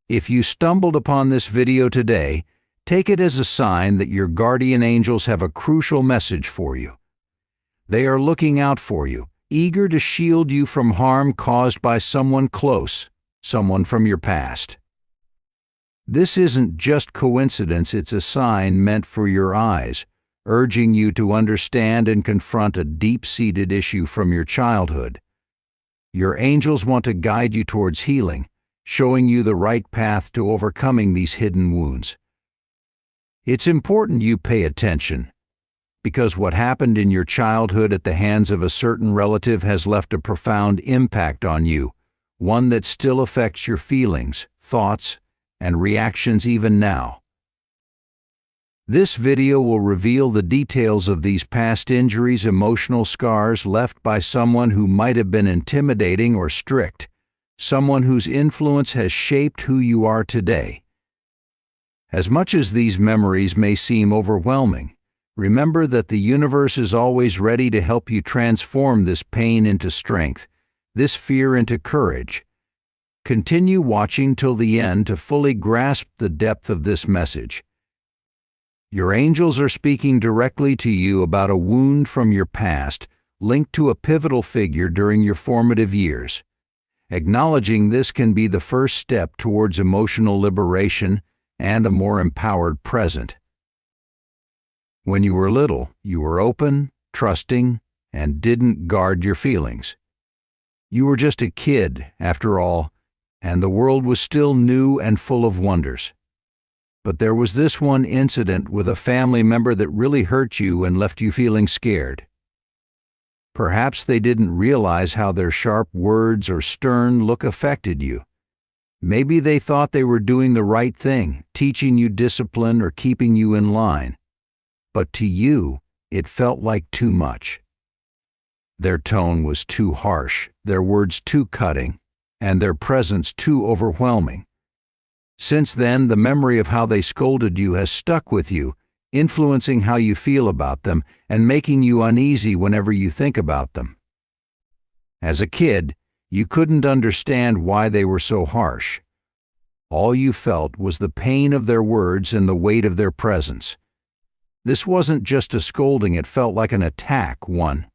If you stumbled upon this video today, take it as a sign that your guardian angels have a crucial message for you. They are looking out for you, eager to shield you from harm caused by someone close, someone from your past. This isn't just coincidence, it's a sign meant for your eyes, urging you to understand and confront a deep-seated issue from your childhood. Your angels want to guide you towards healing, showing you the right path to overcoming these hidden wounds. It's important you pay attention, because what happened in your childhood at the hands of a certain relative has left a profound impact on you, one that still affects your feelings, thoughts, and reactions even now. This video will reveal the details of these past injuries, emotional scars left by someone who might have been intimidating or strict, someone whose influence has shaped who you are today. As much as these memories may seem overwhelming, remember that the universe is always ready to help you transform this pain into strength, this fear into courage. Continue watching till the end to fully grasp the depth of this message. Your angels are speaking directly to you about a wound from your past linked to a pivotal figure during your formative years. Acknowledging this can be the first step towards emotional liberation and a more empowered present. When you were little, you were open, trusting, and didn't guard your feelings. You were just a kid, after all, and the world was still new and full of wonders. But there was this one incident with a family member that really hurt you and left you feeling scared. Perhaps they didn't realize how their sharp words or stern look affected you. Maybe they thought they were doing the right thing, teaching you discipline or keeping you in line. But to you, it felt like too much. Their tone was too harsh, their words too cutting, and their presence too overwhelming. Since then, the memory of how they scolded you has stuck with you, influencing how you feel about them and making you uneasy whenever you think about them. As a kid, you couldn't understand why they were so harsh. All you felt was the pain of their words and the weight of their presence. This wasn't just a scolding, it felt like an attack, one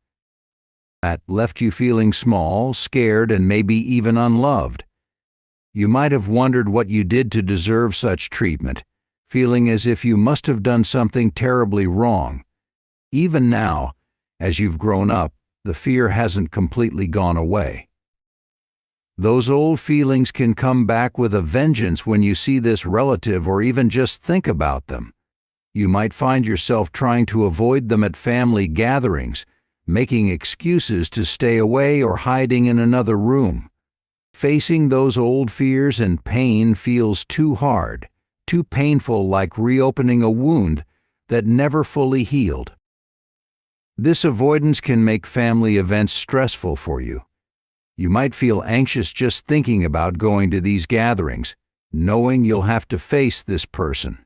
that left you feeling small, scared, and maybe even unloved. You might have wondered what you did to deserve such treatment, feeling as if you must have done something terribly wrong. Even now, as you've grown up, the fear hasn't completely gone away. Those old feelings can come back with a vengeance when you see this relative or even just think about them. You might find yourself trying to avoid them at family gatherings, making excuses to stay away or hiding in another room. Facing those old fears and pain feels too hard, too painful, like reopening a wound that never fully healed. This avoidance can make family events stressful for you. You might feel anxious just thinking about going to these gatherings, knowing you'll have to face this person.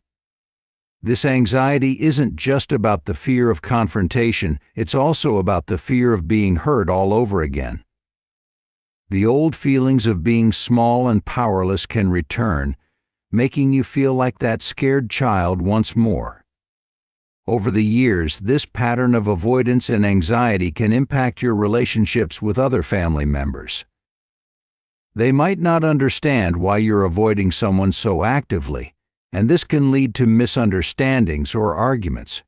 This anxiety isn't just about the fear of confrontation, it's also about the fear of being hurt all over again. The old feelings of being small and powerless can return, making you feel like that scared child once more. Over the years, this pattern of avoidance and anxiety can impact your relationships with other family members. They might not understand why you're avoiding someone so actively, and this can lead to misunderstandings or arguments.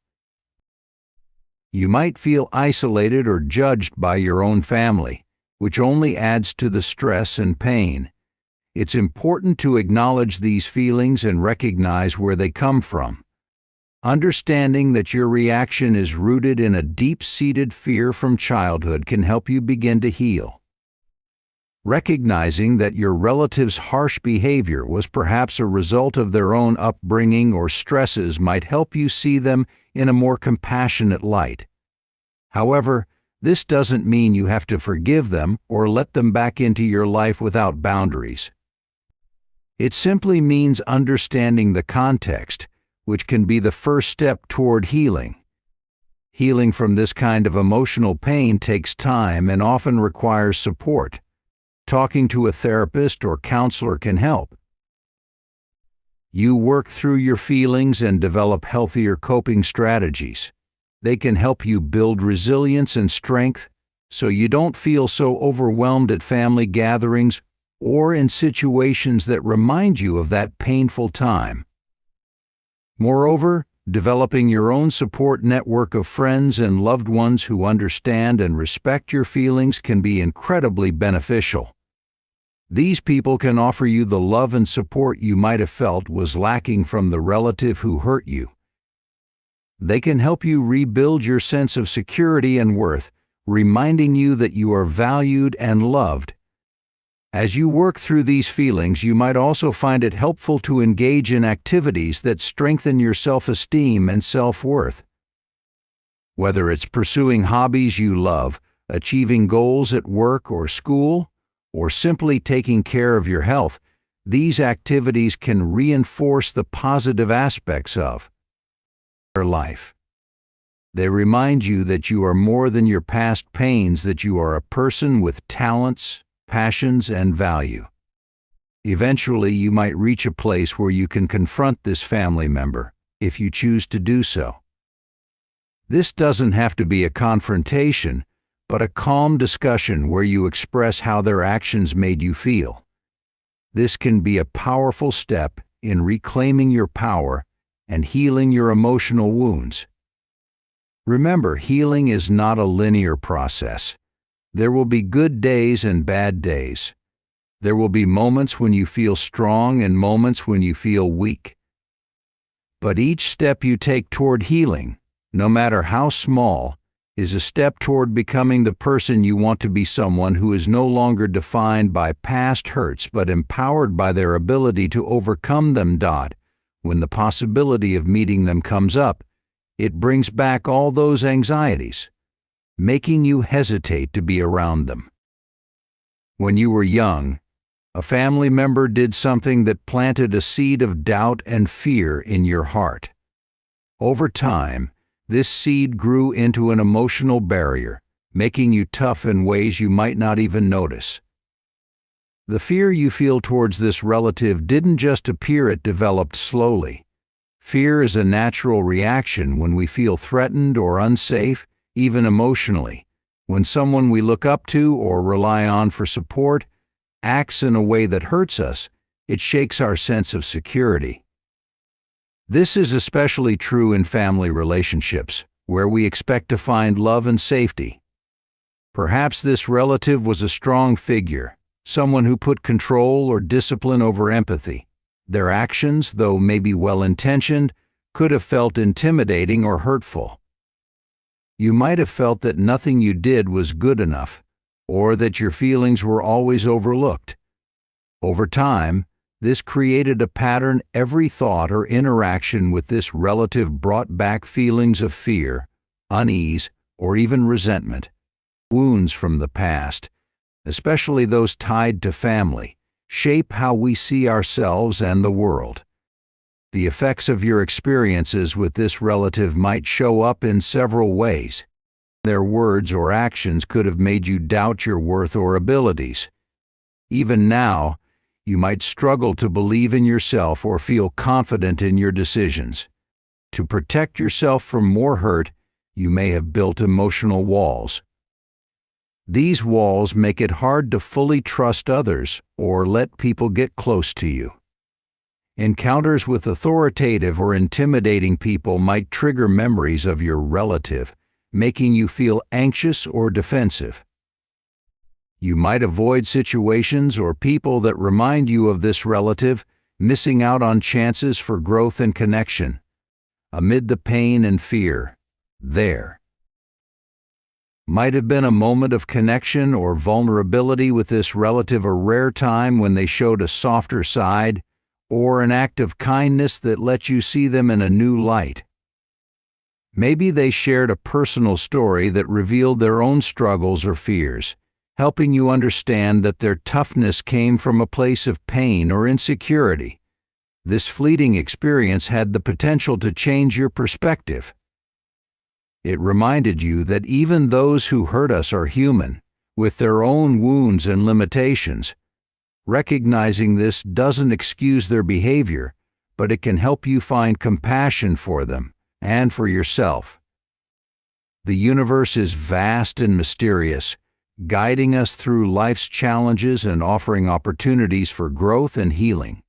You might feel isolated or judged by your own family, which only adds to the stress and pain. It's important to acknowledge these feelings and recognize where they come from. Understanding that your reaction is rooted in a deep-seated fear from childhood can help you begin to heal. Recognizing that your relative's harsh behavior was perhaps a result of their own upbringing or stresses might help you see them in a more compassionate light. However, this doesn't mean you have to forgive them or let them back into your life without boundaries. It simply means understanding the context, which can be the first step toward healing. Healing from this kind of emotional pain takes time and often requires support. Talking to a therapist or counselor can help. You work through your feelings and develop healthier coping strategies. They can help you build resilience and strength so you don't feel so overwhelmed at family gatherings or in situations that remind you of that painful time. Moreover, developing your own support network of friends and loved ones who understand and respect your feelings can be incredibly beneficial. These people can offer you the love and support you might have felt was lacking from the relative who hurt you. They can help you rebuild your sense of security and worth, reminding you that you are valued and loved. As you work through these feelings, you might also find it helpful to engage in activities that strengthen your self-esteem and self-worth. Whether it's pursuing hobbies you love, achieving goals at work or school, or simply taking care of your health, these activities can reinforce the positive aspects of your life. They remind you that you are more than your past pains, that you are a person with talents, passions, and value. Eventually, you might reach a place where you can confront this family member, if you choose to do so. This doesn't have to be a confrontation, but a calm discussion where you express how their actions made you feel. This can be a powerful step in reclaiming your power and healing your emotional wounds. Remember, healing is not a linear process. There will be good days and bad days. There will be moments when you feel strong and moments when you feel weak. But each step you take toward healing, no matter how small, is a step toward becoming the person you want to be, someone who is no longer defined by past hurts but empowered by their ability to overcome them. When the possibility of meeting them comes up, it brings back all those anxieties, making you hesitate to be around them. When you were young, a family member did something that planted a seed of doubt and fear in your heart. Over time, this seed grew into an emotional barrier, making you tough in ways you might not even notice. The fear you feel towards this relative didn't just appear, it developed slowly. Fear is a natural reaction when we feel threatened or unsafe, even emotionally. When someone we look up to or rely on for support acts in a way that hurts us, it shakes our sense of security. This is especially true in family relationships, where we expect to find love and safety. Perhaps this relative was a strong figure, someone who put control or discipline over empathy. Their actions, though maybe well-intentioned, could have felt intimidating or hurtful. You might have felt that nothing you did was good enough, or that your feelings were always overlooked. Over time, this created a pattern. Every thought or interaction with this relative brought back feelings of fear, unease, or even resentment. Wounds from the past, especially those tied to family, shape how we see ourselves and the world. The effects of your experiences with this relative might show up in several ways. Their words or actions could have made you doubt your worth or abilities. Even now, you might struggle to believe in yourself or feel confident in your decisions. To protect yourself from more hurt, you may have built emotional walls. These walls make it hard to fully trust others or let people get close to you. Encounters with authoritative or intimidating people might trigger memories of your relative, making you feel anxious or defensive. You might avoid situations or people that remind you of this relative, missing out on chances for growth and connection. Amid the pain and fear, there might have been a moment of connection or vulnerability with this relative, a rare time when they showed a softer side, or an act of kindness that let you see them in a new light. Maybe they shared a personal story that revealed their own struggles or fears, helping you understand that their toughness came from a place of pain or insecurity. This fleeting experience had the potential to change your perspective. It reminded you that even those who hurt us are human, with their own wounds and limitations. Recognizing this doesn't excuse their behavior, but it can help you find compassion for them and for yourself. The universe is vast and mysterious, guiding us through life's challenges and offering opportunities for growth and healing.